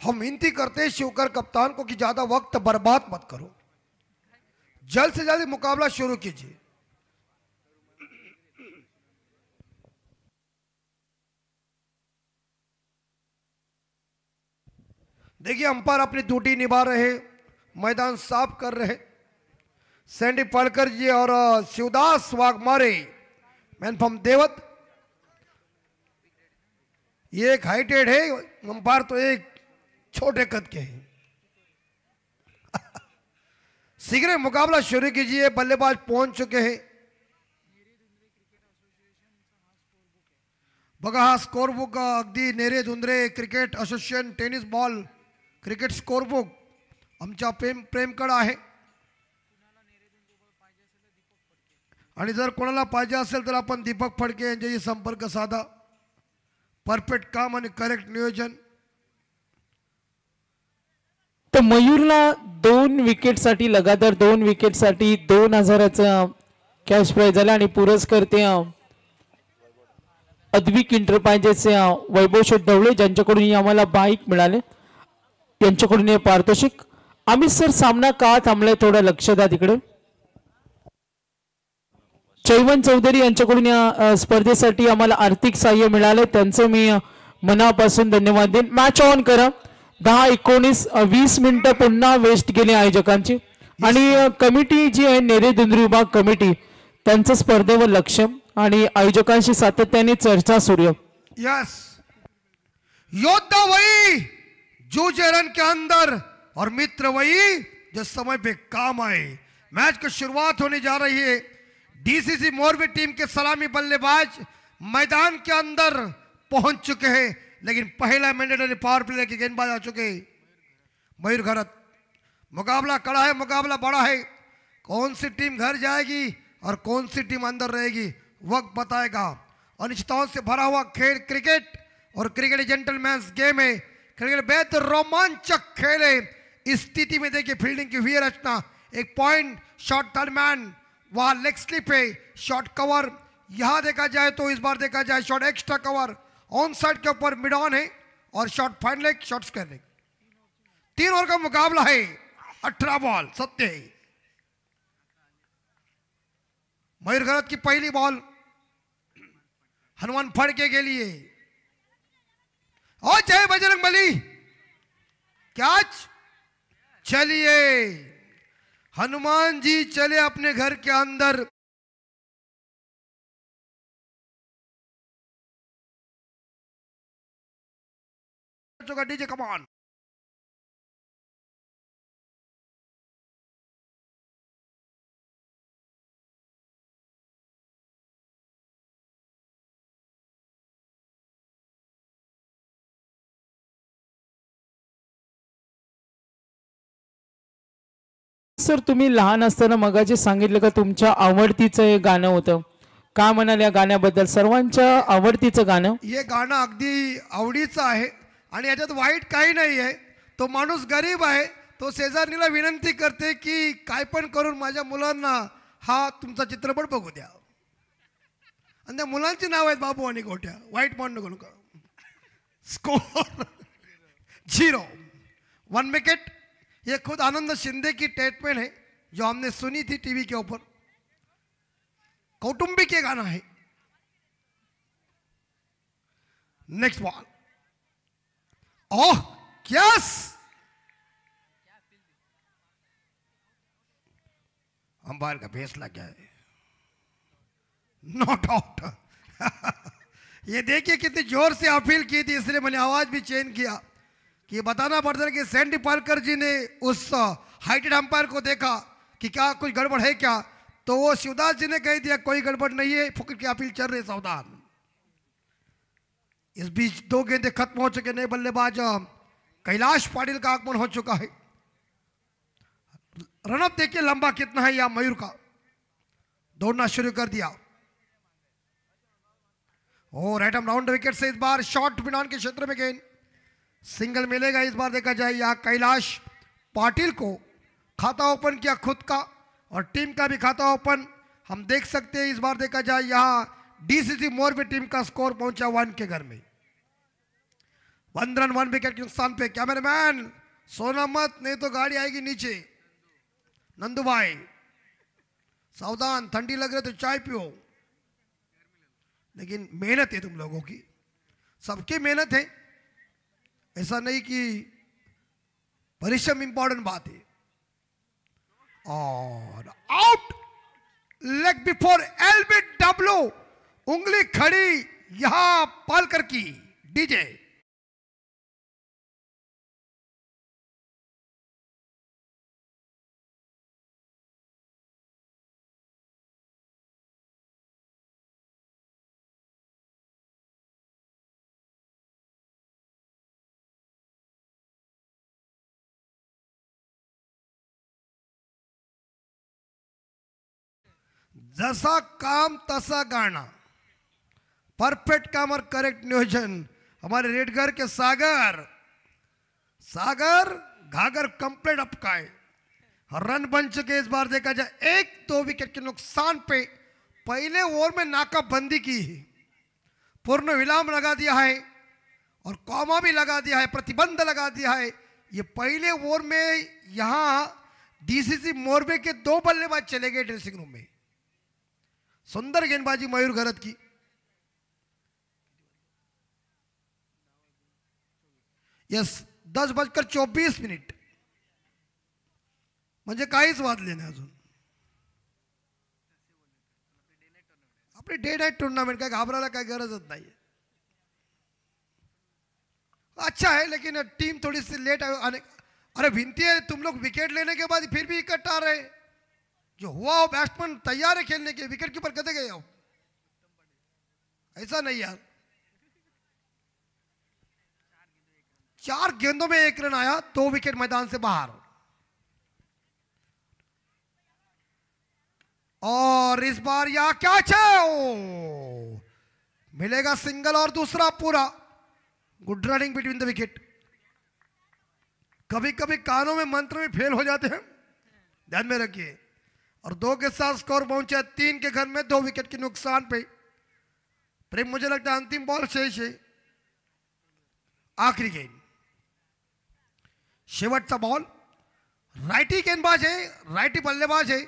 हम विनती करते हैं शिवकर कप्तान को कि ज्यादा वक्त बर्बाद मत करो, जल्द से जल्द मुकाबला शुरू कीजिए। देखिए अंपायर अपनी ड्यूटी निभा रहे, मैदान साफ कर रहे। सैंडी पालकर जी और शिवदास वाघमारे मैन फ्रॉम देवत। ये एक हाइटेड है अंपायर, तो एक छोटे कद के हैं। शीघ्र मुकाबला शुरू कीजिए, बल्लेबाज पहुंच चुके हैं। बघा हा स्कोरबुक अगदी नेरे धुंद्रे cricket association tennis ball cricket scorebook आमच्या प्रेमकडे आहे। आणि जर कोणाला पाहिजे असेल तर आपण दीपक फडके यांच्याशी संपर्क साधा। परफेक्ट काम आणि करेक्ट नियोजन। तर मयूरला 2 विकेटसाठी लगातार 2 विकेटसाठी 2000चा कॅश प्राइज झाला आणि पुरस्कार ते अद्विक इंटरप्राइजेसचे वैभव शेटढवळे ज्यांच्याकडून आम्हाला बाईक मिळाले, यांच्याकडून हे पारितोषिक। आम्ही सर सामना का थांबलाय थोडं लक्ष द्या तिकडे। चैवन चौधरी यांच्याकडून या स्पर्धेसाठी आम्हाला आर्थिक सहाय्य मिळाले, त्यांचं मी मनापासून धन्यवाद देईन। मॅच ऑन करा। 10, 19, 20 मिनिटं पुन्हा वेस्ट गेले आयोजकांची आणि कमिटी जी आहे नेरे धुंद्री विभाग कमिटी त्यांचं स्पर्धेवर लक्ष आणि आयोजकांशी सातत्याने चर्चा सुरू। यस, योद्धा वही जो रन के अंदर और मित्र वही जो समय पे काम आए। मैच की शुरुआत होने जा रही है। डीसीसी मोरबी टीम के सलामी बल्लेबाज मैदान के अंदर पहुंच चुके हैं, लेकिन पहला मैंडेटरी पावर प्ले के गेंदबाज आ चुके हैं मयूर घरत। मुकाबला कड़ा है, मुकाबला बड़ा है। कौन सी टीम घर जाएगी और कौन सी टीम अंदर रहेगी वक्त बताएगा। अनिश्चितताओं से भरा हुआ खेल क्रिकेट, और क्रिकेट जेंटलमैन्स गेम है। क्रिकेट बेहद रोमांचक खेल है। इस स्थिति में देखिए फील्डिंग की हुई रचना, एक पॉइंट शॉट थर्ड मैन, वहां लेग स्लिप है, शॉट कवर। यहां देखा जाए तो इस बार देखा जाए shot extra cover on side के ऊपर मिड ऑन है और shot fine leg shot square leg. 3 over का मुकाबला है, 18 बॉल सत्य है। मयूर घरत की पहली बॉल हनुमान फड़के के लिए, और जय बजरंगबली कैच। चलिए हनुमान जी चले अपने घर के अंदर। डीजे कमान। सर तुम्ही लहान असताना मगाचे सांगितलं का तुमच्या आवडतीचं हे गाणं होतं, काय म्हणाल या गाण्याबद्दल? सर्वांच्या आवडतीचं गाणं हे गाणं अगदी आवडीचं आहे आणि याच्यात वाईट काही नाही आहे। तो माणूस गरीब आहे, तो शेजारणीला विनंती करते की काय पण करून माझ्या मुलांना हा तुमचा चित्रपट बघू द्या, आणि त्या मुलांची नाव आहेत बाबू आणि गोट्या। वाईट म्हणू नको का। Score 0, 1 wicket. ये खुद आनंद शिंदे की स्टेटमेंट है जो हमने सुनी थी टीवी के ऊपर। कौटुंबिक ये गाना है। Next ball, oh yes, umpire का फेस लग गया है, नॉट आउट। ये देखिए कितनी जोर से अपील की थी, इसलिए मैंने आवाज भी चेंज किया कि बताना पड़ता है कि सैंडी पालकर जी ने उस हाइटेड अंपायर को देखा कि क्या कुछ गड़बड़ है क्या, तो वो शिवदास जी ने कह दिया कोई गड़बड़ नहीं है, फुकट की अपील चल रही, सावधान। इस बीच 2 गेंदें खत्म हो चुके, नए बल्लेबाज कैलाश पाटिल का आगमन हो चुका है। रनअप देखिए लंबा कितना है या मयूर का, दौड़ना शुरू कर दिया। ओ राइट आर्म राउंड विकेट से इस बार शॉर्ट मिडान के क्षेत्र में गेंद, सिंगल मिलेगा इस बार। देखा जाए यहाँ कैलाश पाटिल को खाता ओपन किया खुद का और टीम का भी खाता ओपन हम देख सकते हैं। इस बार देखा जाए यहाँ डीसीसी मोरबी टीम का स्कोर पहुंचा 1 के घर में। 1 रन 1 विकेट के नुकसान पे। कैमरामैन सोना मत, नहीं तो गाड़ी आएगी नीचे। नंदू भाई सावधान, ठंडी लग रही तो चाय पियो। लेकिन मेहनत है तुम लोगों की, सबकी मेहनत है, ऐसा नहीं कि परिश्रम इंपॉर्टेंट बात है। और आउट, लेग बिफोर LBW, उंगली खड़ी यहां पालकर की। डीजे जसा काम तसा गाना, परफेक्ट काम और करेक्ट नियोजन। हमारे रेडगर के सागर घागर कंप्लीट अपकाए, रन बन चुके। इस बार देखा जाए 1-2 विकेट के नुकसान पे पहले ओवर में नाकाबंदी की है, पूर्ण विराम लगा दिया है और कॉमा भी लगा दिया है, प्रतिबंध लगा दिया है। ये पहले ओवर में यहां DCC मोरबे के 2 बल्लेबाज चले गए ड्रेसिंग रूम में। सुंदर गेंदबाजी मयूर घरत की। यस, 10:24 म्हणजे काहीच वाजले नाही अजून। आपली डे नाईट टूर्नामेंट, काय घाबरायला काय गरजच नाही। अच्छा है, लेकिन टीम थोड़ी सी लेट आने, अरे विनती है तुम लोग विकेट लेने के बाद फिर भी इकट्ठा रहे। जो हुआ हो, बैट्समैन तैयार है खेलने के, विकेट कीपर कदे गए हो, ऐसा नहीं यार। 4 गेंदों में 1 रन आया, 2 विकेट मैदान से बाहर। और इस बार यह क्या मिलेगा सिंगल और दूसरा पूरा। Good running between the wicket. कभी कभी कानों में मंत्र में फेल हो जाते हैं, ध्यान में रखिए। और 2 के साथ स्कोर पहुंचा 3 के घर में 2 विकेट के नुकसान पे। प्रेम, मुझे लगता है अंतिम बॉल शेष है, आखिरी गेंद, शेवटचा बॉल। राइटी गेंदबाज है, राइटी बल्लेबाज है,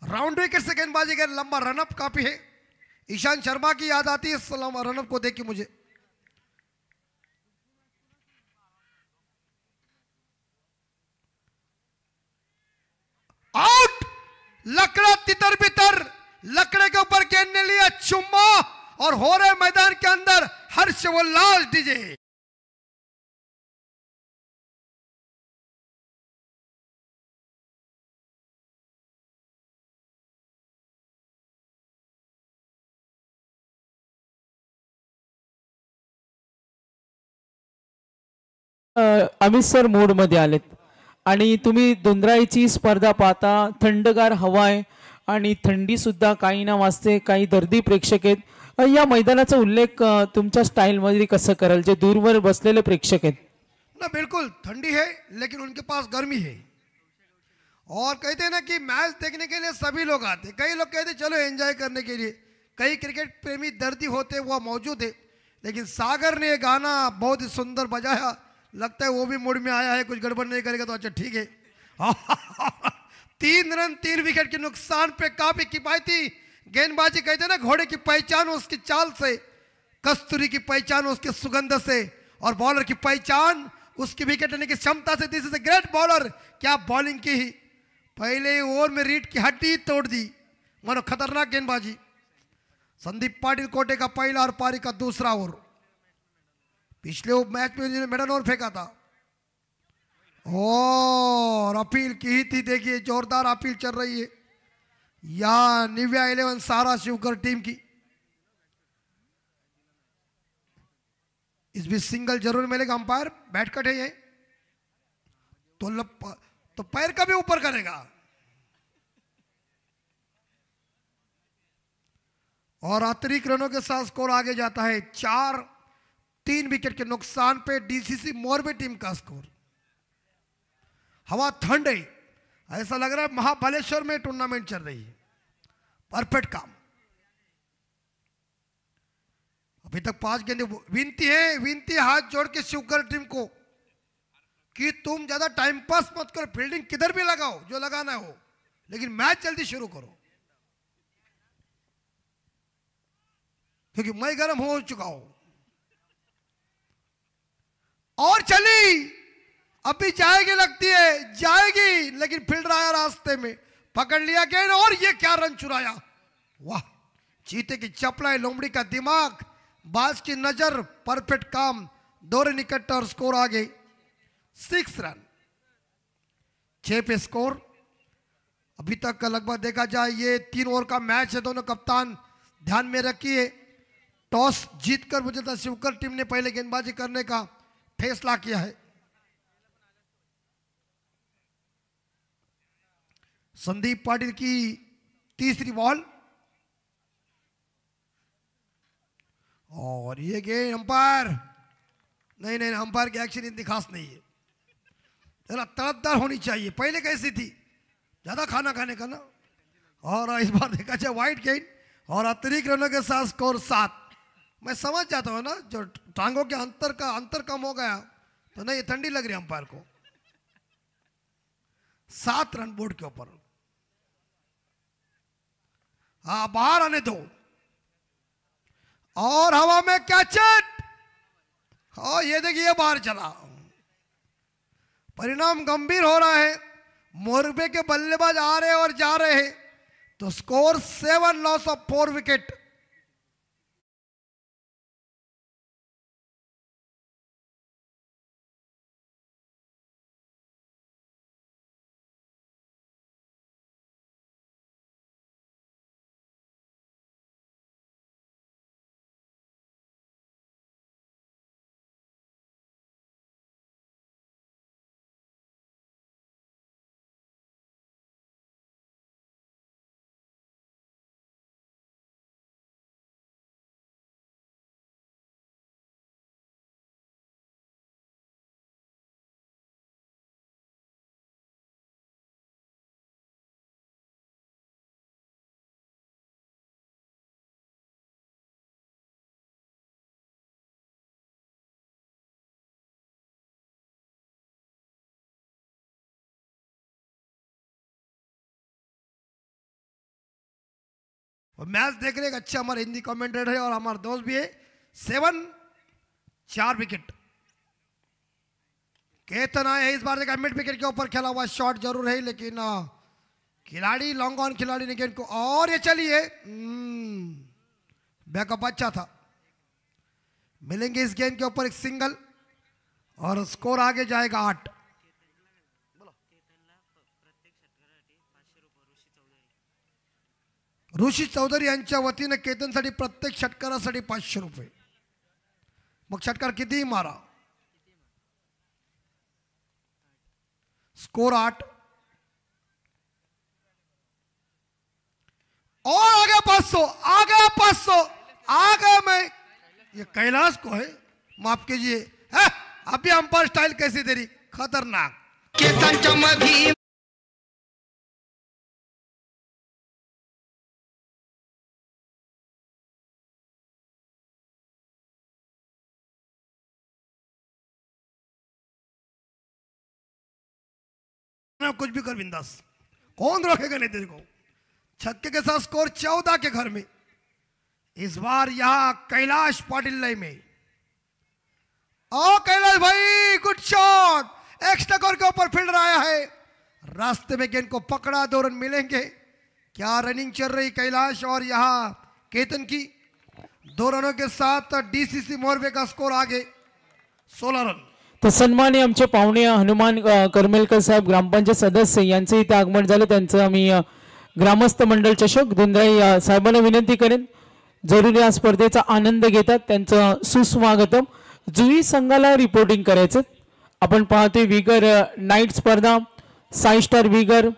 राउंड विकेट से गेंदबाजी के लंबा रनअप काफी है। ईशांत शर्मा की याद आती है इस रनअप को देख के मुझे। आउट, लकड़ा तितर बितर, लकड़े के ऊपर गेंद ने लिया चुम्मा और हो रहे मैदान के अंदर हर्षोल्लास। डीजे अमित सर मोड मध्ये आलेत आणि तुम्ही धुंदराईची स्पर्धा पाहता, थंडगार हवा आहे आणि थंडी सुद्धा काही ना वाजते, काही दर्दी प्रेक्षक आहेत। या मैदानाचा उल्लेख तुमच्या स्टाईल मध्ये कसं कराल, जे दूरवर बसलेले प्रेक्षक आहेत? ना बिल्कुल ठंडी है, लेकिन उनके पास गर्मी है। और कहते हैं ना कि मैच देखने के लिए सभी लोग आते, कई लोग कहते चलो एंजॉय करने के लिए, कई क्रिकेट प्रेमी दर्दी होते वो मौजूद है। लेकिन सागर ने ये गाना बहुत ही सुंदर बजाया, लगता है वो भी मूड में आया है, कुछ गड़बड़ नहीं करेगा तो अच्छा ठीक है। 3 रन 3 विकेट के नुकसान पे काफी किफायती गेंदबाजी। कहते हैं ना घोड़े की पहचान उसकी चाल से, कस्तूरी की पहचान उसके सुगंध से, और बॉलर की पहचान उसकी विकेट लेने की क्षमता से। दिस इज अ ग्रेट बॉलर, क्या बॉलिंग की ही, पहले ओवर में रीढ़ की हड्डी तोड़ दी, मानो खतरनाक गेंदबाजी। संदीप पाटिल कोटे का पहला और पारी का दूसरा ओवर। पिछले मैच में उन्होंने मिडल ओवर फेंका था और अपील की ही थी, देखिए जोरदार अपील चल रही है यहाँ निव्या 11 सहारा शिवकर टीम की। इस बीच सिंगल जरूर मिलेगा, अंपायर बैट कट है ये तो पैर का भी ऊपर करेगा। और अतिरिक्त रनों के साथ स्कोर आगे जाता है 4-3 विकेट के नुकसान पे डीसीसी मोरबी टीम का स्कोर। हवा ठंड है, ऐसा लग रहा है महाबलेश्वर में टूर्नामेंट चल रही है। परफेक्ट काम। अभी तक 5 गेंदे। विनती है हाथ जोड़ के शिवकर टीम को कि तुम ज्यादा टाइम पास मत करो, फील्डिंग किधर भी लगाओ जो लगाना हो, लेकिन मैच जल्दी शुरू करो क्योंकि मैं गर्म हो चुका हूं। और चली, अभी जाएगी, लगती है जाएगी, लेकिन फील्डर आया रास्ते में, पकड़ लिया गेंद और ये क्या रन चुराया। वाह, चीते की चपलाई, लोमड़ी का दिमाग, बाज की नजर, परफेक्ट काम, 2 रन इकट्ठा और स्कोर आगे 6 रन। 6 पे स्कोर। अभी तक का लगभग देखा जाए ये 3 ओवर का मैच है। दोनों कप्तान ध्यान में रखिए, टॉस जीतकर मुझे तो शिवकर टीम ने पहले गेंदबाजी करने का फैसला किया है। संदीप पाटिल की तीसरी बॉल और ये गेंद अंपायर नहीं, अंपायर की एक्शन इतनी खास नहीं है, जरा तड़पदार होनी चाहिए। पहले कैसी थी, ज्यादा खाना खाने का ना। और इस बार देखा जाए वाइड गेंद और अतिरिक्त रनों के साथ स्कोर 7। मैं समझ जाता हूँ ना, जो टांगों के अंतर कम हो गया तो नहीं, ठंडी लग रही है अंपायर को। 7 रन बोर्ड के ऊपर। हाँ, बाहर आने दो और हवा में कैचेट। हाँ, ये देखिए बाहर चला। परिणाम गंभीर हो रहा है। मोरबे के बल्लेबाज आ रहे और जा रहे हैं, तो स्कोर 7, लॉस ऑफ 4 विकेट। और मैच देख रहे एक अच्छा हमारे हिंदी कमेंटेटर है और हमारा दोस्त भी है। 7, 4 विकेट। केतन आए इस बार देखा, मिड विकेट के ऊपर खेला हुआ शॉट जरूर है, लेकिन खिलाड़ी लॉन्ग ऑन खिलाड़ी ने गेंद को, और ये चलिए बैकअप अच्छा था। मिलेंगे इस गेंद के ऊपर एक सिंगल और स्कोर आगे जाएगा 8। ऋषी चौधरी यांच्या वतीने केतनसाठी प्रत्येक षटकारासाठी 500 रुपये। मग षटकार किती मारा। स्कोर 8 और आगे 500, आगे 500, आगे में ये कैलाश को है, माफ कीजिए। अभी अंपायर स्टाइल कैसी तेरी, खतरनाक। केतनच्या मध्ये कुछ भी कर बिंदास, कौन रोकेगा नहीं तेरे को। छक्के के साथ स्कोर 14 के घर में। इस बार यहां कैलाश पाटिल लय में। ओ कैलाश भाई, गुड शॉट, एक्स्ट्रा स्कोर के ऊपर फील्डर आया है, रास्ते में गेंद को पकड़ा, 2 रन मिलेंगे। क्या रनिंग चल रही कैलाश और यहां केतन की। 2 रनों के साथ डीसीसी मोरबे का स्कोर आगे 16 रन। तर सन्माननीय आमचे पाहुणे हनुमान करमेलकर साहेब ग्रामपंचायत सदस्य यांचे इथे आगमन झाले, त्यांचं आम्ही ग्रामस्थ मंडळ चषक धुंद्राई साहेबांना विनंती करेन जरूर या स्पर्धेचा आनंद घेतात, त्यांचं सुस्वागतम। जुई संघाला रिपोर्टिंग करायचं। आपण पाहतोय विगर नाईट स्पर्धा, साई स्टार विगर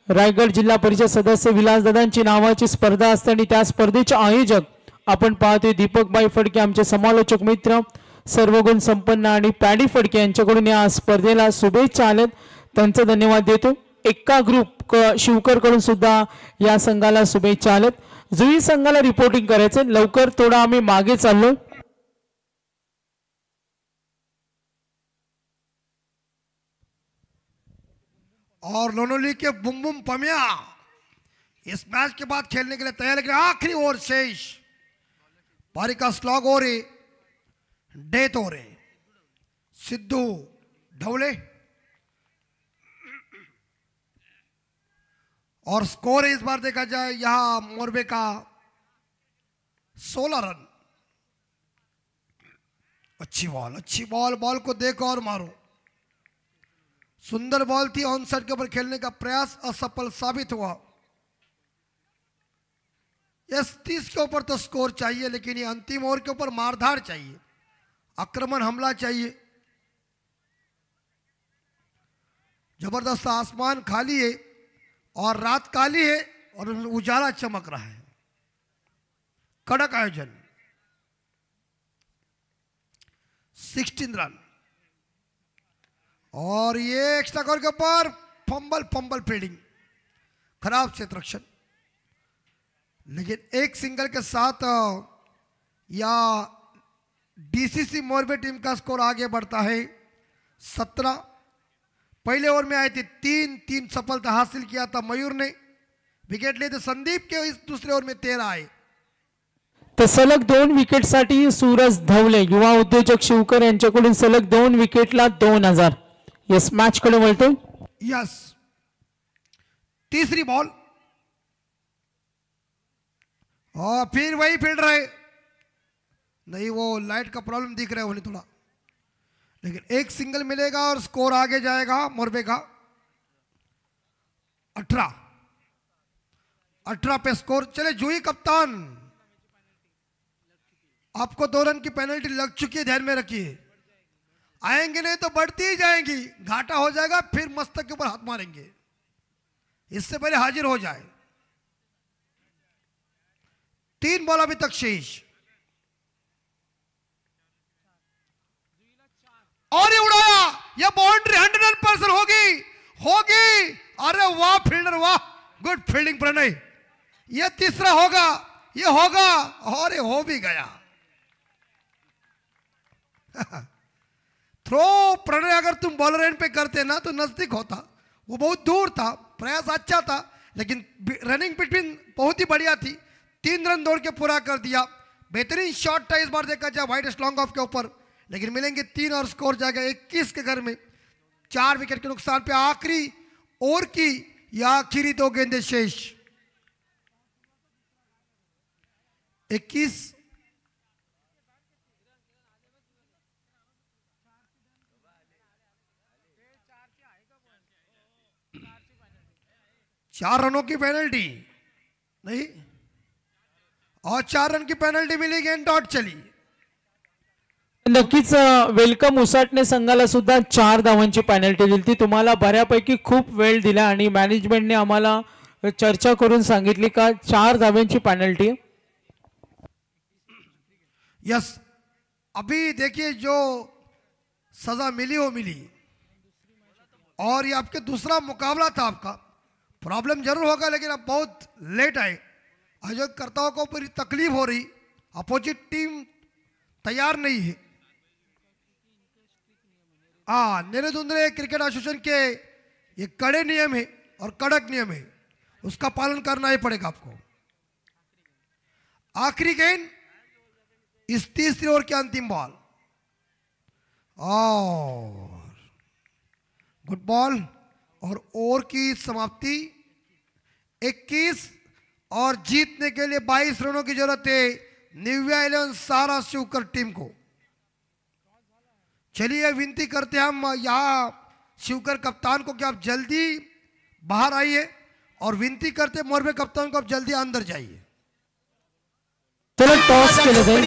रायगड जिल्हा परिषद सदस्य विलासदादांची नावाची स्पर्धा असते आणि त्या स्पर्धेचे आयोजक आपण पाहतोय दीपकबाई फडके, आमचे समालोचक मित्र, सर्वगुण संपन्न आणि पॅडी फडके यांच्याकडून या स्पर्धेला शुभेच्छा आल्यात, त्यांचा धन्यवाद देतो। एक्का ग्रुप शिवकर कडून सुद्धा या संघाला शुभेच्छा आल्यात। जुई संघाला रिपोर्टिंग करायचं, लवकर थोडा आम्ही मागे चाललो। और लोनोली के बुम बुम पमिया इस मैच के बाद खेलने के लिए तैयार, लेकिन आखिरी ओवर शेष पारी का स्लॉग हो रहे, डेथ हो रहे। सिद्धू ढवले और स्कोर इस बार देखा जाए यहां मोरबे का 16 रन। अच्छी बॉल, बॉल को देखो और मारो। सुंदर बॉल थी, ऑन साइड के ऊपर खेलने का प्रयास असफल साबित हुआ। यस 30 के ऊपर तो स्कोर चाहिए, लेकिन ये अंतिम ओवर के ऊपर मारधार चाहिए, आक्रमण हमला चाहिए। जबरदस्त आसमान खाली है और रात काली है और उजाला चमक रहा है। कड़क आयोजन। 16 रन और ये एक्स्ट्रा कवर के ऊपर फंबल फील्डिंग, खराब क्षेत्ररक्षण, लेकिन एक सिंगल के साथ या डीसीसी मोरबे टीम का स्कोर आगे बढ़ता है 17। पहले ओवर में आए थे 3 सफलता हासिल किया था मयूर ने, विकेट लिए थे संदीप के। इस दूसरे ओवर में 13 आए। तर सलग 2 विकेटसाठी सूरज धवले युवा उद्योजक शिवकर यांच्याकडून सलग 2 विकेटला 2000। यस मॅच कडे वळतो। यस तीसरी बॉल और फिर वही फील्डर है, नहीं वो लाइट का प्रॉब्लम दिख रहा है उन्हें थोड़ा, लेकिन एक सिंगल मिलेगा और स्कोर आगे जाएगा मोरबे का 18 पे स्कोर। चले जूही कप्तान, आपको 2 रन की पेनल्टी लग चुकी है, ध्यान में रखिए। आएंगे नहीं तो बढ़ती ही जाएंगी, घाटा हो जाएगा, फिर मस्तक के ऊपर हाथ मारेंगे। इससे पहले हाजिर हो जाए। 3 बॉल अभी तक शेष और ये उड़ाया, ये बाउंड्री 100% होगी। अरे वाह फील्डर वाह, गुड फील्डिंग प्रणय। ये तीसरा होगा, ये होगा और ये हो भी गया। थ्रो प्रणय अगर तुम बॉलर एंड पे करते ना तो नजदीक होता, वो बहुत दूर था, प्रयास अच्छा था, लेकिन रनिंग बिटवीन बहुत ही बढ़िया थी। 3 रन दौड़ के पूरा कर दिया। बेहतरीन शॉट था इस बार देखा जाए वाइड लॉन्ग ऑफ के ऊपर, लेकिन मिलेंगे 3 और स्कोर जाएगा 21 के घर में। 4 विकेट के नुकसान पे आखिरी ओवर की या आखिरी 2 गेंदें शेष। 21 4 रनों की पेनल्टी नहीं, और 4 रन की पेनल्टी मिली, गेंद डॉट चली। नक्कीच वेलकम उसाटणे संघाला सुद्धा 4 धावांची पेनल्टी दिली ती। तुम्हाला बऱ्यापैकी खूप वेळ दिला आणि मॅनेजमेंटने आम्हाला चर्चा करून सांगितली का 4 धावांची पेनल्टी। यस अभी देखिए जो सजा मिली वो मिली, और ये आपके दूसरा मुकाबला था। आपका प्रॉब्लम जरूर होगा, लेकिन अब बहुत लेट आए। आयोजकर्ताओं को पूरी तकलीफ हो रही, अपोजिट टीम तैयार नहीं है। निरधुंद्रे क्रिकेट एसोसिएशन के ये कड़े नियम है और कड़क नियम है, उसका पालन करना ही पड़ेगा आपको। आखिरी गेंद इस तीसरी ओवर की अंतिम बॉल और गुड बॉल, और ओवर की समाप्ति 21 और जीतने के लिए 22 रनों की जरूरत है निव्या 11 सारा शिवकर टीम को। चलिए विनती करते हैं हम यहाँ शिवकर कप्तान को कि आप जल्दी बाहर आइए, और विनती करते हैं मोरबे कप्तान को आप जल्दी अंदर जाइए। चलो टॉस केलं जाईल।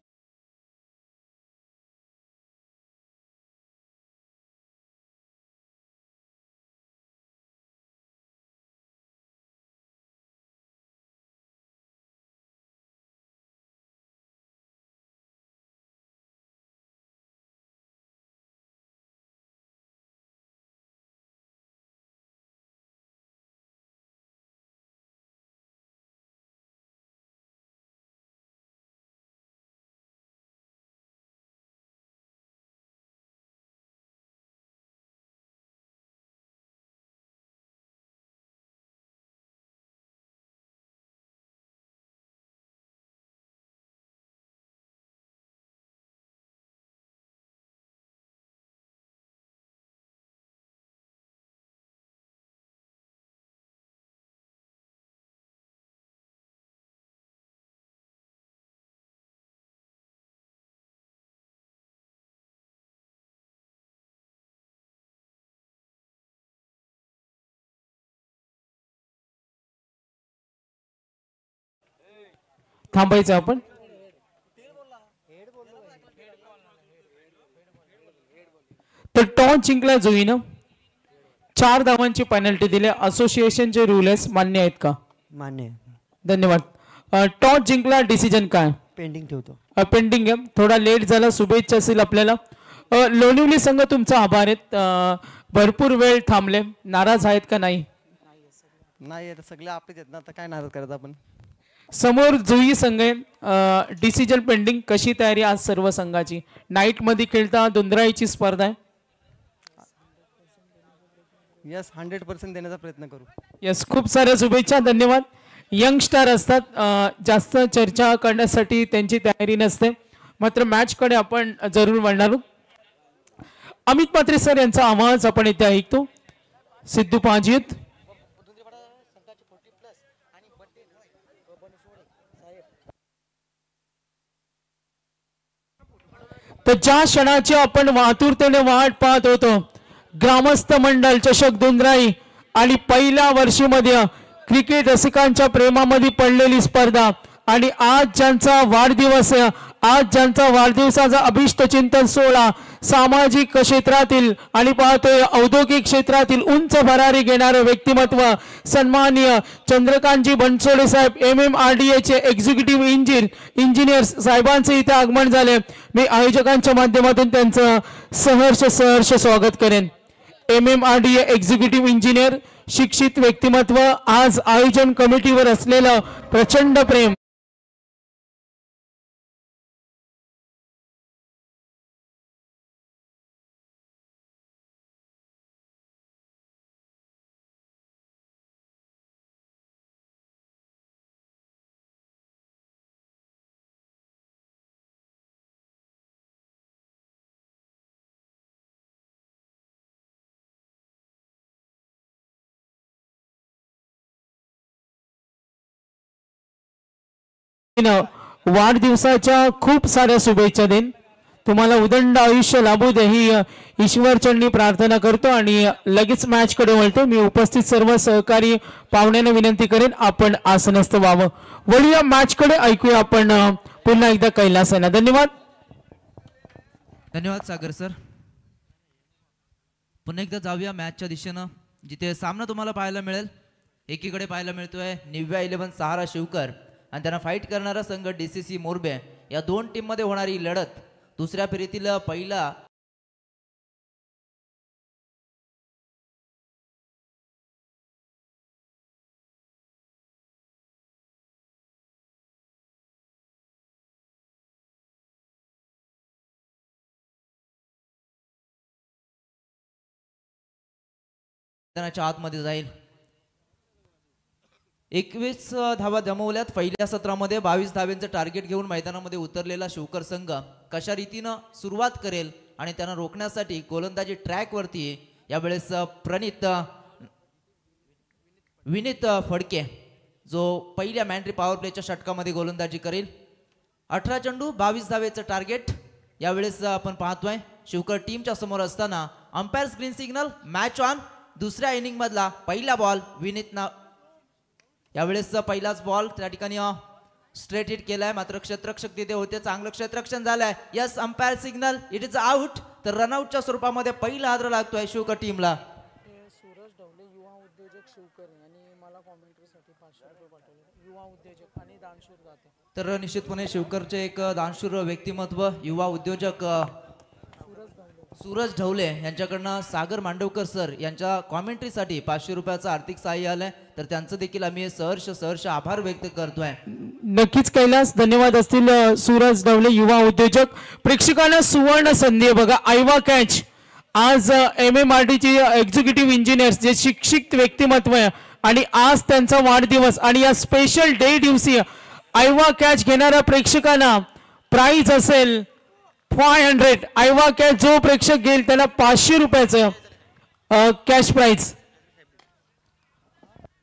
थांबायचं आपण. तर टॉस जिंकला जुईनं 4 धावांची पेनल्टी दिली. असोसिएशनचे रूल्स मान्य आहेत का? मान्य. धन्यवाद. टॉस जिंकला, डिसिजन काय? पेंडिंग ठेवतो. पेंडिंग आहे, थोडा लेट झाला. शुभेच्छा असेल आपल्याला. लोणिवली संघ तुमचा आभार आहेत. भरपूर वेळ थांबले, नाराज आहेत का? नाही नाही, सगळे आपलेच आहेत ना, आता काय नाराज करत आपण. समोर जुई संघ आहे, डिसिजन पेंडिंग. कशी तयारी आज सर्व संघाची? नाईट मध्ये खेळता, धुंदराईची स्पर्धा आहे. यस, 100% देण्याचा प्रयत्न करू. यस, खूप साऱ्या शुभेच्छा. धन्यवाद. यंगस्टार असतात, जास्त चर्चा करण्यासाठी त्यांची तयारी नसते, मात्र मॅचकडे आपण जरूर वळणार आहोत. अमित म्हात्रे सर यांचा आवाज आपण इथे ऐकतो. सिद्धू पाजीत. तर ज्या क्षणाची आपण आतुरतेने वाट पाहत होतो, ग्रामस्थ मंडळ चषक धुंदराई आणि पहिल्या वर्षीमध्ये क्रिकेट रसिकांच्या प्रेमामध्ये पडलेली स्पर्धा, आणि आज ज्यांचा वाढदिवस आहे, आज ज्यांचा वाढदिवसाचा अभिष्ट चिंतन सोहळा सामाजिक क्षेत्रातील आणि पाहतोय औद्योगिक क्षेत्रातील उंच भरारी घेणारे व्यक्तिमत्व सन्माननीय चंद्रकांतजी बनसोडे साहेब, MMRDA चे एक्झिक्युटिव्ह इंजिनियर साहेबांचे इथे आगमन झाले. मी आयोजकांच्या माध्यमातून त्यांचं सहर्ष स्वागत करेन. MMRDA एक्झिक्युटिव्ह इंजिनियर, शिक्षित व्यक्तिमत्व, आज आयोजन कमिटीवर असलेलं प्रचंड प्रेम. वाढदिवसाच्या खूप साऱ्या शुभेच्छा देईन. तुम्हाला उदंड आयुष्य लाभू दे ही ईश्वरचरणी प्रार्थना करतो आणि लगेच मॅच कडे वळतो. मी उपस्थित सर्व सहकारी पाहुण्यांना विनंती करेन, आपण आसनस्थ व्हावं. वळूया मॅच कडे. ऐकूया आपण पुन्हा एकदा कैलास यांना. धन्यवाद. धन्यवाद सागर सर. पुन्हा एकदा जाऊया मॅचच्या दिशेनं, जिथे सामना तुम्हाला पाहायला मिळेल. एकीकडे पाहायला मिळतोय निव्या 11 सहारा शिवकर आणि त्यांना फाईट करणारा संघ DCC मोरबे. या दोन टीम मध्ये होणारी लढत दुसऱ्या फेरीतील पहिला आतमध्ये जाईल. 21 धावा जमवल्यात पहिल्या सत्रामध्ये. 22 धावांचं टार्गेट घेऊन मैदानामध्ये उतरलेला शिवकर संघ कशा रीतीनं सुरुवात करेल आणि त्यांना रोखण्यासाठी गोलंदाजी ट्रॅक वरती यावेळेस विनीत फडके जो पहिल्या मॅन्ट्री पॉवर प्लेच्या षटकामध्ये गोलंदाजी करेल. 18 चेंडू 22 धावेचं टार्गेट यावेळेस आपण पाहतोय. शिवकर टीमच्या समोर असताना umpire green signal, match on. दुसऱ्या इनिंग मधला पहिला बॉल विनीतना यावेळेस पहिलाच बॉल त्या ठिकाणी स्ट्रेट हिट केलाय, मात्र क्षेत्ररक्षक तिथे होते. चांगलं क्षेत्ररक्षण झालंय. Yes, umpire signal, it is out. तर रनआउटच्या स्वरूपामध्ये पहिला हादरा लागतोय शिवकर टीमला. सूरज ढवले युवा उद्योजक शिवकर यांनी मला कॉमेंट्रीसाठी 500 रुपये पाठवले. युवा उद्योजक आणि दानशूर दाते. तर निश्चितपणे शिवकरचे एक दानशूर व्यक्तिमत्व युवा उद्योजक सूरज ढवले यांच्याकडनं सागर मांडवकर सर यांच्या कॉमेंट्रीसाठी 500 रुपयाचं आर्थिक सहाय्य आलंय. तर त्यांचं देखील आम्ही सहर्ष आभार व्यक्त करतोय. नक्कीच कैलास, धन्यवाद असतील सूरज ढवले युवा उद्योजक. प्रेक्षकांना सुवर्ण संधी बघा. आयवा कॅच आज MMRD चे एक्झिक्युटिव्ह इंजिनियर्स जे शिक्षित व्यक्तिमत्व आहे आणि आज त्यांचा वाढदिवस आणि या स्पेशल डे दिवशी आयवा कॅच घेणाऱ्या प्रेक्षकांना प्राइज असेल 500. आयवा कॅच जो प्रेक्षक घेईल त्याला 500 रुपयाचं कॅश प्राइज.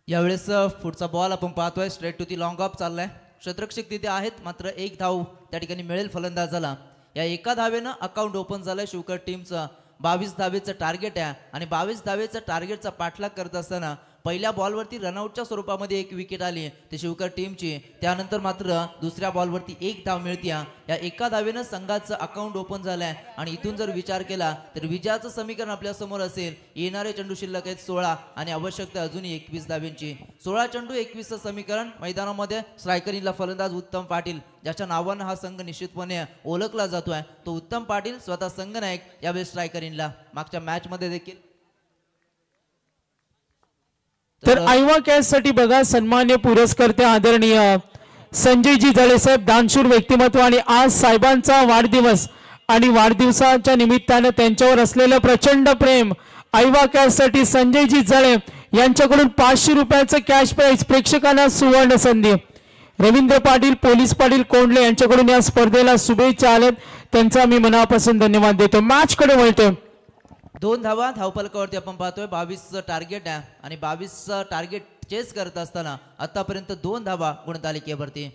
यावेळेस पुढचा बॉल आपण पाहतोय straight to the long off चाललाय. क्षेत्ररक्षक तिथे आहेत, मात्र एक धाव त्या ठिकाणी मिळेल फलंदाजाला. या एका धावेनं अकाउंट ओपन झालंय शिवकर टीमचं. 22 धावेचं टार्गेट आहे आणि 22 धावेचं टार्गेटचा पाठलाग करत असताना पहिल्या बॉलवरती रनआउटच्या स्वरूपामध्ये एक विकेट आली ते शिवकर टीमची. त्यानंतर मात्र दुसऱ्या बॉलवरती एक धाव मिळते. या एका धावेनं संघाचं अकाउंट ओपन झालंय आणि इथून जर विचार केला तर विजयाचं समीकरण आपल्या समोर असेल. येणारे चेंडू शिल्लक आहेत 16 आणि आवश्यकता अजूनही 21 धावेंची. 16 चेंडू 21 समीकरण. मैदानामध्ये स्ट्रायकरिंगला फलंदाज उत्तम पाटील, ज्याच्या नावानं हा संघ निश्चितपणे ओळखला जातोय. तो उत्तम पाटील स्वतः संघनायक यावेळी स्ट्रायकरिंगला. मागच्या मॅच मध्ये देखील तर आयवा कॅच साठी बघा सन्मान्य पुरस्कर्ते आदरणीय संजयजी जळे साहेब, दानशूर व्यक्तिमत्व आणि आज साहेबांचा वाढदिवस आणि वाढदिवसाच्या निमित्तानं त्यांच्यावर असलेलं प्रचंड प्रेम. आयवा कॅच साठी संजयजी जळे यांच्याकडून 500 रुपयाचं कॅश प्राइज. प्रेक्षकांना सुवर्ण संधी. रवींद्र पाटील, पोलीस पाटील कोंडले यांच्याकडून या स्पर्धेला शुभेच्छा आल्यात, त्यांचा मी मनापासून धन्यवाद देतो. मॅच कडे वळतो. 2 धावा धावफलकावरती आपण पाहतोय. 22 टार्गेट आहे आणि 22 टार्गेट चेस करत असताना आतापर्यंत 2 धावा गुणतालिकेवरती.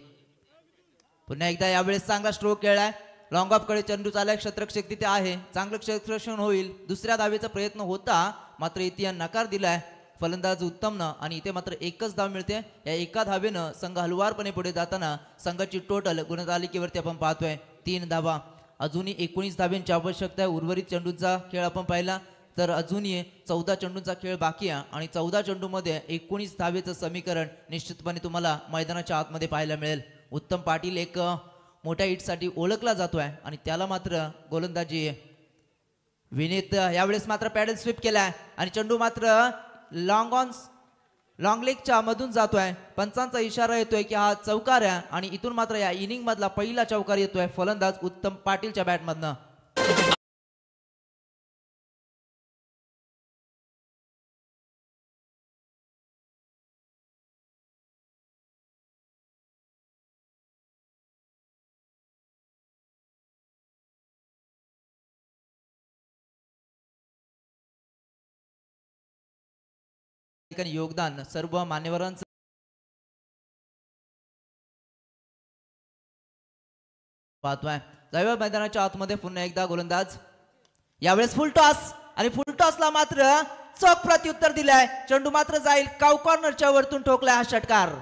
पुन्हा एकदा यावेळेस चांगला स्ट्रोक खेळलाय. लॉंग ऑफ कडे चेंडू चाललाय. क्षेत्ररक्षक तिथे आहे, चांगलं क्षेत्ररक्षण होईल. दुसऱ्या धावेचा प्रयत्न होता मात्र इथे नकार दिलाय फलंदाज उत्तमनं आणि इथे मात्र एकच धाव मिळते. या एका धावेनं संघ हलवारपणे पुढे जाताना संघाची टोटल गुणतालिकेवरती आपण पाहतोय 3 धावा. अजूनही 19 धाव्यांची आवश्यकता आहे. उर्वरित चेंडूंचा खेळ आपण पाहिला तर अजूनही 14 चेंडूंचा खेळ बाकी आहे आणि 14 चेंडूमध्ये 19 धावेचं समीकरण निश्चितपणे तुम्हाला मैदानाच्या आतमध्ये पाहायला मिळेल. उत्तम पाटील एक मोठ्या हिटसाठी ओळखला जातोय आणि त्याला मात्र गोलंदाजी विनीत यावेळेस मात्र पॅडल स्वीप केलाय आणि चेंडू मात्र लॉंग लेगच्या मधून जातोय. पंचांचा इशारा येतोय की हा चौकार आहे आणि इथून मात्र या इनिंग मधला पहिला चौकार येतोय फलंदाज उत्तम पाटीलच्या बॅटमधनं. योगदान सर्व मान्यवरांचं पाहतोय. जाऊया मैदानाच्या आतमध्ये पुन्हा एकदा गोलंदाज. यावेळेस फुल टॉस आणि फुल टॉसला मात्र चोख प्रत्युत्तर दिलाय. चेंडू मात्र जाईल काव कॉर्नरच्या वरतून ठोकलाय हा षटकार.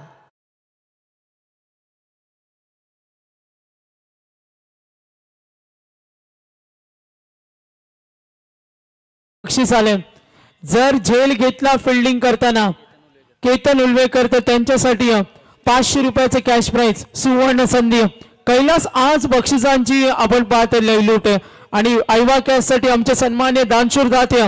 बक्षीस आले. जर झेल घेतला फिल्डिंग करताना केतन उल्वेकर तर त्यांच्यासाठी 500 रुपयाचं कॅश प्राइज सुवर्ण संधी. कैलास आज बक्षिसांची आपण पाहतो लयलूट आणि आयवा कॅच साठी आमचे सन्मान्य दानशूर दाते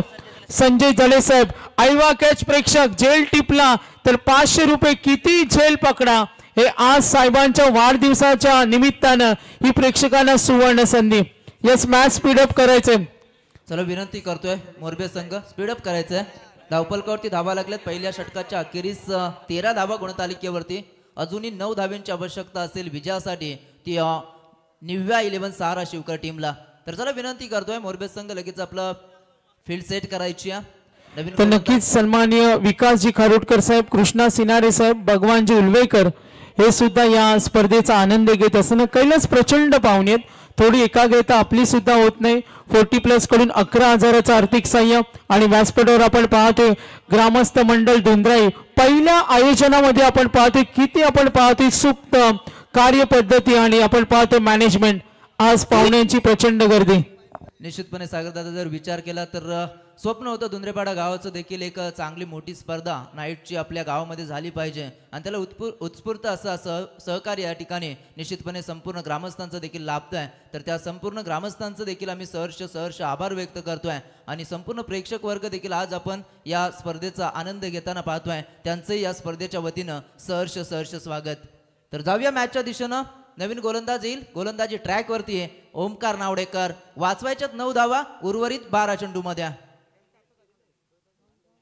संजय जळे साहेब. आयवा कॅच प्रेक्षक झेल टिपला तर 500 रुपये. किती झेल पकडा हे आज साहेबांच्या वाढदिवसाच्या निमित्तानं ही प्रेक्षकांना सुवर्ण संधी. यस मॅच स्पीडअप करायचे. चला विनंती करतोय मोरबे संघ स्पीडअप करायचंय. धावफलकावरती धावा लागल्यात. पहिल्या षटकाच्या अखेरीस 13 धावा गुणतालिकेवरती. अजूनही 9 धाव्यांची आवश्यकता असेल विजयासाठी ती 9व्या 11 सहारा शिवकर टीमला. तर चला विनंती करतोय मोरबे संघ लगेच आपलं फील्ड सेट करायची आहे. तर नक्कीच सन्माननीय विकासजी खारोटकर साहेब, कृष्णा सिनारे साहेब, भगवानजी उल्वेकर हे सुद्धा या स्पर्धेचा आनंद घेत असताना कैलास प्रचंड पाहुणेत. थोडी एकाग्रता आपली सुद्धा होत नाही. 40+ कडून 11,000चं आर्थिक सहाय्य आणि व्यासपीठावर आपण पाहतोय ग्रामस्थ मंडळ धुंद्राई. पहिल्या आयोजनामध्ये आपण पाहतोय किती आपण पाहतोय सुप्त कार्यपद्धती आणि आपण पाहतोय मॅनेजमेंट. आज पाहुण्यांची प्रचंड गर्दी. निश्चितपणे सागरदादा जर विचार केला तर स्वप्न होतं धुंद्रेपाडा गावाचं देखील एक चांगली मोठी स्पर्धा नाईटची आपल्या गावामध्ये झाली पाहिजे आणि त्याला उत्स्फूर्त असं सहकार्य या ठिकाणी निश्चितपणे संपूर्ण ग्रामस्थांचं देखील लाभत आहे. तर त्या संपूर्ण ग्रामस्थांचं देखील आम्ही सहर्ष आभार व्यक्त करतोय आणि संपूर्ण प्रेक्षक वर्ग देखील आज आपण या स्पर्धेचा आनंद घेताना पाहतोय. त्यांचंही या स्पर्धेच्या वतीनं सहर्ष स्वागत. तर जाऊया मॅचच्या दिशेनं. नवीन गोलंदाज येईल. गोलंदाजी ट्रॅक वरती आहे ओमकार नावडेकर. वाचवायच्यात 9 धावा उर्वरित 12 चेंडू मध्ये.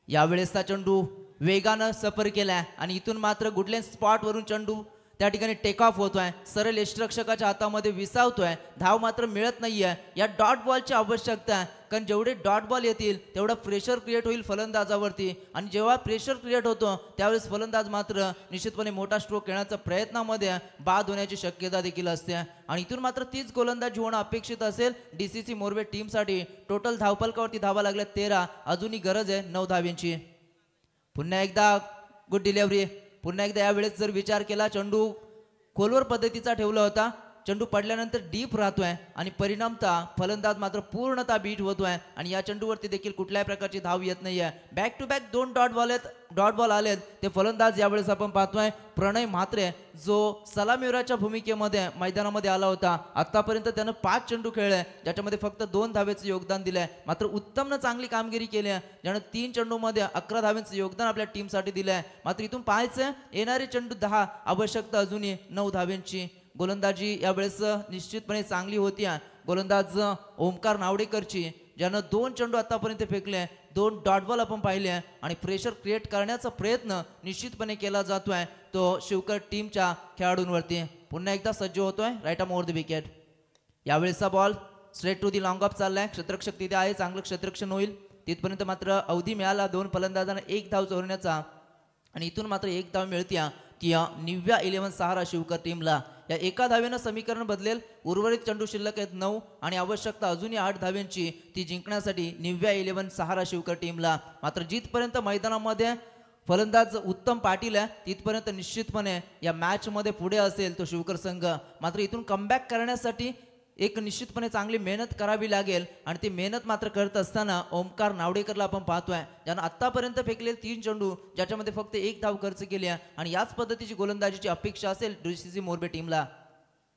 यावेळेसचा चेंडू वेगानं सफर केलाय आणि इथून मात्र गुडलेन स्पॉट वरून चेंडू त्या ठिकाणी टेक ऑफ होतोय. सरळ यष्टिरक्षकाच्या हातामध्ये विसावतोय. धाव मात्र मिळत नाहीये. या डॉट बॉलची आवश्यकता आहे कारण जेवढे डॉट बॉल येतील तेवढा प्रेशर क्रिएट होईल फलंदाजावरती आणि जेव्हा प्रेशर क्रिएट होतो त्यावेळेस फलंदाज मात्र निश्चितपणे मोठा स्ट्रोक खेळण्याच्या प्रयत्नामध्ये बाद होण्याची शक्यता देखील असते आणि इथून मात्र तीच गोलंदाजी होणं अपेक्षित असेल डीसीसी मोरबे टीमसाठी. टोटल धावफलकावरती धावा लागल्या 13. अजूनही गरज आहे 9 धाव्यांची. पुन्हा एकदा गुड डिलिव्हरी. पुन्हा एकदा यावेळेस जर विचार केला चेंडू खोलवर पद्धतीचा ठेवला होता, चेंडू पडल्यानंतर डीप राहतोय आणि परिणामतः फलंदाज मात्र पूर्णतः बीट होतोय आणि या चेंडूवरती देखील कुठल्याही प्रकारची धाव येत नाहीये. Back to back 2 dot ball आलेत. ते फलंदाज यावेळेस आपण पाहतोय प्रणय म्हात्रे, जो सलामीवीराच्या भूमिकेमध्ये मैदानामध्ये आला होता. आतापर्यंत त्यानं 5 चेंडू खेळले, ज्याच्यामध्ये फक्त 2 धावेचं योगदान दिलंय. मात्र उत्तमनं चांगली कामगिरी केली आहे, ज्यानं 3 चेंडूमध्ये 11 धावेचं योगदान आपल्या टीमसाठी दिलंय. मात्र इथून पाहायचं येणारे चेंडू 10, आवश्यकता अजूनही 9 धावेंची. गोलंदाजी यावेळेस निश्चितपणे चांगली होती. गोलंदाज ओमकार नावडेकरची, ज्यानं 2 चेंडू आतापर्यंत फेकले, 2 डॉट बॉल आपण पाहिले आणि प्रेशर क्रिएट करण्याचा प्रयत्न निश्चितपणे केला जातोय तो शिवकर टीमच्या खेळाडूंवरती. पुन्हा एकदा सज्ज होतोय right arm over the wicket. यावेळेसचा ball straight to the long off चाललाय. क्षेत्ररक्षक तिथे आहे, चांगलं क्षेत्ररक्षण होईल तिथपर्यंत. मात्र अवधी मिळाला 2 फलंदाजांना 1 धाव चोरण्याचा आणि इथून मात्र 1 धाव मिळत्या ती निव्या 11 सहारा शिवकर टीमला. या एका धावेनं समीकरण बदलेल. उर्वरित चेंडू शिल्लक आहेत 9 आणि आवश्यकता अजूनही 8 धावेंची ती जिंकण्यासाठी निव्या 11 सहारा शिवकर टीमला. मात्र जिथपर्यंत मैदानामध्ये फलंदाज उत्तम पाटील आहे तिथपर्यंत निश्चितपणे या मॅच मध्ये पुढे असेल तो शिवकर संघ. मात्र इथून कमबॅक करण्यासाठी एक निश्चितपणे चांगली मेहनत करावी लागेल आणि ती मेहनत मात्र करत असताना ओमकार नावडेकरला आपण पाहतोय, ज्यानं आतापर्यंत फेकलेले 3 चेंडू ज्याच्यामध्ये फक्त 1 धाव खर्च केली आहे आणि याच पद्धतीची गोलंदाजीची अपेक्षा असेल DCC मोरबे टीमला.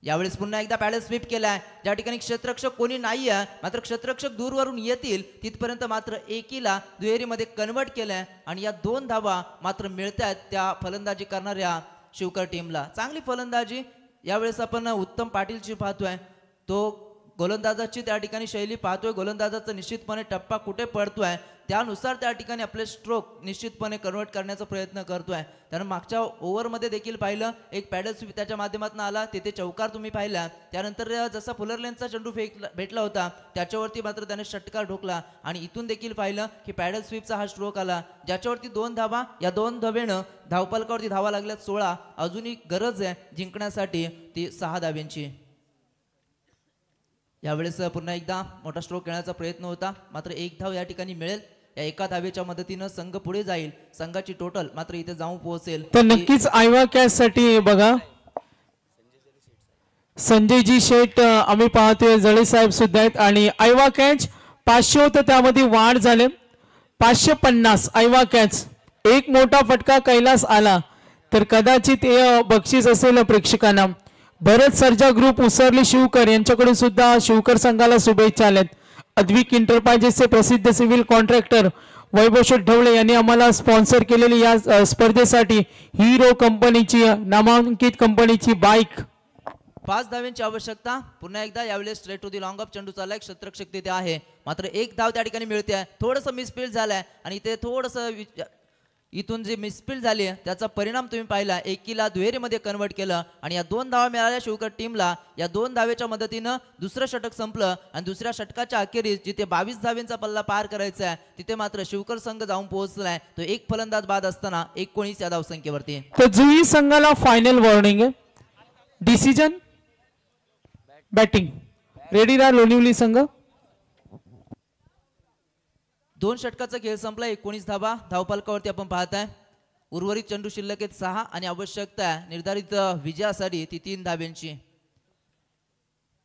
यावेळेस पुन्हा एकदा पॅडल स्वीप केलाय, ज्या ठिकाणी क्षेत्ररक्षक कोणी नाहीये. मात्र क्षेत्ररक्षक दूरवरून येतील तिथपर्यंत मात्र एकीला दुहेरीमध्ये कन्वर्ट केलंय आणि या 2 धावा मात्र मिळतात त्या फलंदाजी करणाऱ्या शिवकर टीमला. चांगली फलंदाजी यावेळेस आपण उत्तम पाटीलची पाहतोय. तो गोलंदाजाची त्या ठिकाणी शैली पाहतोय, गोलंदाजाचा निश्चितपणे टप्पा कुठे पडतोय त्यानुसार त्या ठिकाणी आपले स्ट्रोक निश्चितपणे कन्वर्ट करण्याचा प्रयत्न करतोय. त्यानं मागच्या ओव्हरमध्ये देखील पाहिलं एक पॅडल स्वीप त्याच्या माध्यमातून आला, तिथे चौकार तुम्ही पाहिला. त्यानंतर जसा फुलरलेनचा चेंडू भेटला होता त्याच्यावरती मात्र त्याने षटकार ठोकला आणि इथून देखील पाहिलं की पॅडल स्वीपचा हा स्ट्रोक आला, ज्याच्यावरती 2 धावा. या 2 धावेनं धावफलकावरती धावा लागल्यात 16. अजूनही गरज आहे जिंकण्यासाठी ती 6 धावेंची. यावेळेस पुन्हा एकदा मोठा स्ट्रोक खेळण्याचा प्रयत्न होता, मात्र 1 धाव या ठिकाणी मिळेल. या एका धावेच्या मदतीनं संघ पुढे जाईल. संघाची टोटल मात्र इथे जाऊन पोहोचेल. तर नक्कीच आयवा कॅच साठी बघा संजयजी शेठ आम्ही पाहतोय, जळे साहेब सुद्धा आहेत आणि आयवा कॅच 500 होतं त्यामध्ये वाढ झाले 550 आयवा कॅच. एक मोठा फटका कैलास आला तर कदाचित हे बक्षीस असेल प्रेक्षकांना. भरत सर्जा ग्रुप उसरली शिवकर यांच्याकडून सुद्धा शिवकर संघाला शुभेच्छा आल्यात. अद्विक इंटरप्राइजेसचे प्रसिद्ध सिव्हिल कॉन्ट्रॅक्टर वैभव शेठ ढवळे यांनी आम्हाला स्पॉन्सर केलेली या स्पर्धेसाठी हिरो कंपनीची नामांकित कंपनीची बाईक. 5 धावेंची आवश्यकता. पुन्हा एकदा यावेळेस straight to the long off चेंडू चाललाय, क्षेत्ररक्षक तिथे आहे. मात्र 1 धाव त्या ठिकाणी मिळते. थोडंसं मिसफील्ड झालंय आणि इथे थोडंसं इथून जे मिसफील्ड झाली त्याचा परिणाम तुम्ही पाहिला. एकीला दुहेरीमध्ये कन्वर्ट केलं आणि या 2 धावा मिळाल्या शिवकर टीमला. या 2 धावेच्या मदतीनं दुसरं षटक संपलं आणि दुसऱ्या षटकाच्या अखेरीस जिथे 22 धावेंचा पल्ला पार करायचा आहे तिथे मात्र शिवकर संघ जाऊन पोहोचलाय. तो 1 फलंदाज बाद असताना 19 या धावसंख्येवरती. तर जुई संघाला फायनल वॉर्निंग आहे. डिसिजन बॅटिंग रेडी राहा लोणिवली संघ. 2 षटकाचा खेळ संपला. 19 धावा धावफलकावरती आपण पाहताय. उर्वरित चेंडू शिल्लक आहेत 6 आणि आवश्यकता निर्धारित विजयासाठी ती 3 धावेंची.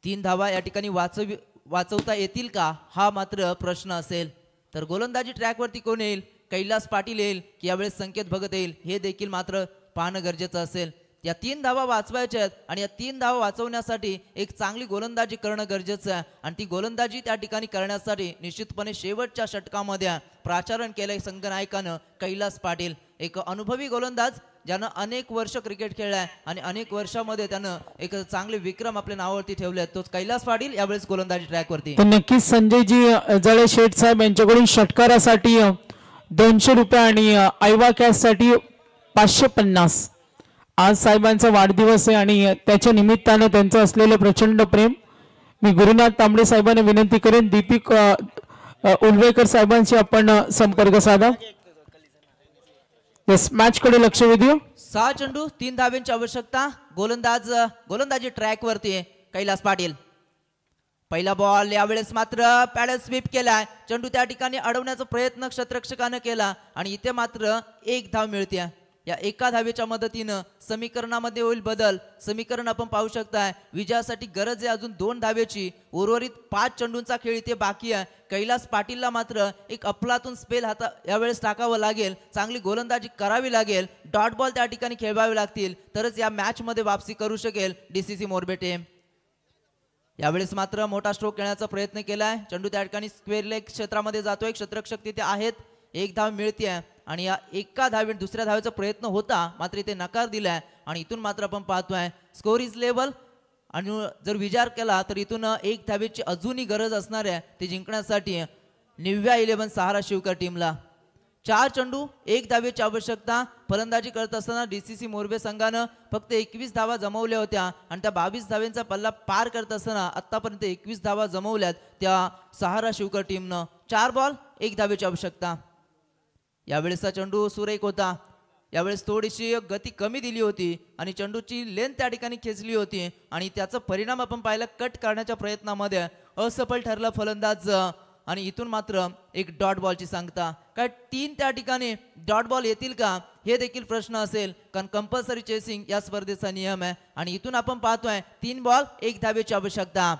3 धावा या ठिकाणी वाचवता येतील का हा मात्र प्रश्न असेल. तर गोलंदाजी ट्रॅकवरती कोण येईल, कैलास पाटील येईल की यावेळेस संकेत भगत येईल हे देखील मात्र पाहणं गरजेचं असेल. या 3 धावा वाचवायच्या आहेत आणि या 3 धावा वाचवण्यासाठी एक चांगली गोलंदाजी करणं गरजेचं आहे आणि ती गोलंदाजी त्या ठिकाणी करण्यासाठी निश्चितपणे शेवटच्या षटकामध्ये प्राचारण केलंय संघनायकानं कैलास पाटील. एक अनुभवी गोलंदाज ज्यानं अनेक वर्ष क्रिकेट खेळलाय आणि अनेक वर्षामध्ये त्यानं एक चांगले विक्रम आपल्या नावावरती ठेवले आहेत. तोच कैलास पाटील यावेळेस गोलंदाजी ट्रॅकवरती. तर नक्कीच संजयजी जळे शेठ साहेब यांच्याकडून षटकारासाठी 200 रुपये आणि आयवा कॅच साठी 550. आज साहेबांचा वाढदिवस आहे आणि त्याच्या निमित्तानं त्यांचं असलेलं प्रचंड प्रेम. मी गुरुनाथ तांबडे साहेबांना विनंती करेन दीपिक उलवेकर साहेबांशी आपण संपर्क साधा. यस मॅच कडे लक्ष वेधूया. 6 चेंडू 3 धावेंची आवश्यकता. गोलंदाजी ट्रॅक वरती कैलास पाटील. पहिला बॉल यावेळेस मात्र पॅडल स्वीप केलाय. चेंडू त्या ठिकाणी अडवण्याचा प्रयत्न क्षेत्ररक्षकाने केला आणि इथे मात्र एक धाव मिळते. या एका धावेच्या मदतीनं समीकरणामध्ये होईल बदल. समीकरण आपण पाहू शकताय. विजयासाठी गरज आहे अजून 2 धावेची. उर्वरित 5 चेंडूंचा खेळ इथे बाकी आहे. कैलास पाटीलला मात्र एक अफलातून स्पेल यावेळेस टाकावं लागेल. चांगली गोलंदाजी करावी लागेल. डॉट बॉल त्या ठिकाणी खेळवावे लागतील तरच या मॅच मध्ये वापसी करू शकेल डीसीसी मोरबे टीम. यावेळेस मात्र मोठा स्ट्रोक खेळण्याचा प्रयत्न केलाय. चेंडू त्या ठिकाणी स्क्वेअर लेग क्षेत्रामध्ये जातोय. क्षेत्ररक्षक तिथे आहेत. एक धाव मिळते आणि या एका धावेत दुसऱ्या धावेचा प्रयत्न होता मात्र इथे नकार दिलाय आणि इथून मात्र आपण पाहतोय स्कोर इज लेवल. आणि जर विचार केला तर इथून एक धावेची अजूनही गरज असणार आहे ते जिंकण्यासाठी निव्या 11 सहारा शिवकर टीमला. 4 चेंडू 1 धावेची आवश्यकता. फलंदाजी करत असताना डीसीसी मोरबे संघानं फक्त 21 धावा जमवल्या होत्या आणि त्या 22 धावेंचा पल्ला पार करत असताना आतापर्यंत 21 धावा जमवल्यात त्या सहारा शिवकर टीमनं. 4 बॉल 1 धावेची आवश्यकता. यावेळेसचा चेंडू सुरेख होता. यावेळेस थोडीशी गती कमी दिली होती आणि चेंडूची लेंथ त्या ठिकाणी खेचली होती आणि त्याचा परिणाम आपण पाहिला कट करण्याच्या प्रयत्नामध्ये असफल ठरला फलंदाज आणि इथून मात्र एक डॉट बॉलची सांगता. काय 3 त्या ठिकाणी डॉट बॉल येतील का हे देखील प्रश्न असेल कारण कंपल्सरी चेसिंग या स्पर्धेचा नियम आहे आणि इथून आपण पाहतोय 3 बॉल 1 धावेची आवश्यकता.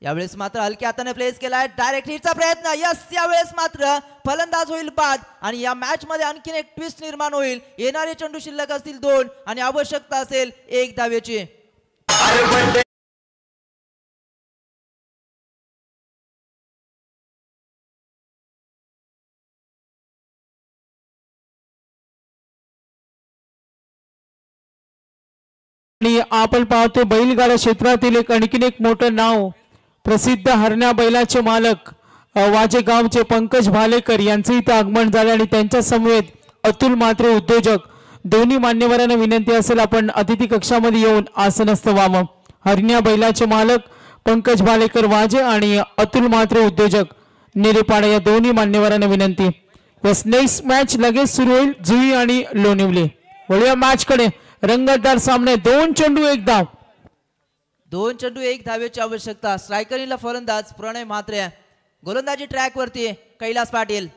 यावेळेस मात्र हलक्या हाताने प्लेस केलाय. डायरेक्ट हिटचा प्रयत्न. यस यावेळेस मात्र फलंदाज होईल बाद आणि या मॅच मध्ये आणखीन एक ट्विस्ट निर्माण होईल. येणारे चेंडू शिल्लक असतील 2 आणि आवश्यकता असेल 1 धावेची. आणि आपण पाहतो बैलगाडा क्षेत्रातील आणखीन एक मोठं नाव प्रसिद्ध हरण्या बैलाचे मालक वाजेगावचे पंकज भालेकर यांचे इथे आगमन झाले आणि त्यांच्या समवेत अतुल म्हात्रे उद्योजक दोन्ही मान्यवरांना विनंती असेल आपण अतिथी कक्षामध्ये येऊन आसनस्थ व्हावं. हरण्या बैलाचे मालक पंकज भालेकर वाजे आणि अतुल म्हात्रे उद्योजक निरेपाडा या दोन्ही मान्यवरांना विनंती. बस नेक्स्ट मॅच लगेच सुरू होईल जुई आणि लोणिवली. वळूया मॅच कडे. रंगतदार सामने. 2 चेंडू 1 धाव. 2 चेंडू 1 धावेची आवश्यकता. स्ट्रायकरला फलंदाज प्रणय म्हात्रे. गोलंदाजी ट्रॅक वरती कैलास पाटील.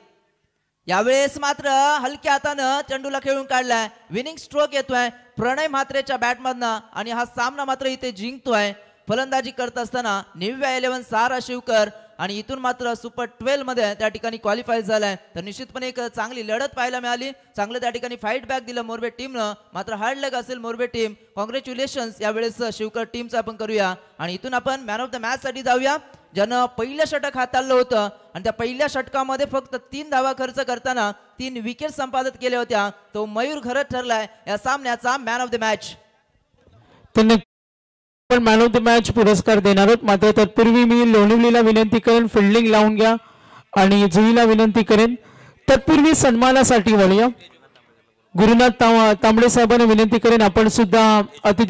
यावेळेस मात्र हलक्या हातानं चेंडूला खेळून काढलाय. विनिंग स्ट्रोक येतोय प्रणय म्हात्रेच्या बॅटमधनं आणि हा सामना मात्र इथे जिंकतोय. फलंदाजी करत असताना निव्या 11 सहारा शिवकर आणि इथून मात्र सुपर 12 मध्ये त्या ठिकाणी क्वालिफाय झालाय. तर निश्चितपणे एक चांगली लढत पाहायला मिळाली. चांगलं त्या ठिकाणी फाईट बॅक दिलं मोरबे टीमनं. मात्र हार्ड लक असेल मोरबे टीम. कॉंग्रॅच्युलेशन्स यावेळेस शिवकर टीमचं आपण करूया आणि इथून आपण मॅन ऑफ द मॅच साठी जाऊया. ज्यानं पहिलं षटक हाताळलं होतं आणि त्या पहिल्या षटकामध्ये फक्त 3 धावा खर्च करताना 3 विकेट संपादित केल्या होत्या तो मयूर घरत ठरलाय या सामन्याचा मॅन ऑफ द मॅच. पण मॅन ऑफ द मॅच पुरस्कार देणार आहोत. मात्र तत्पूर्वी मी लोणिवलीला विनंती करेन फिल्डिंग लावून घ्या आणि जुईला विनंती करेन तत्पूर्वी सन्मानासाठी वळूया. गुरुनाथ तांबडे साहेबांना विनंती करेन आपण सुद्धा अतिथी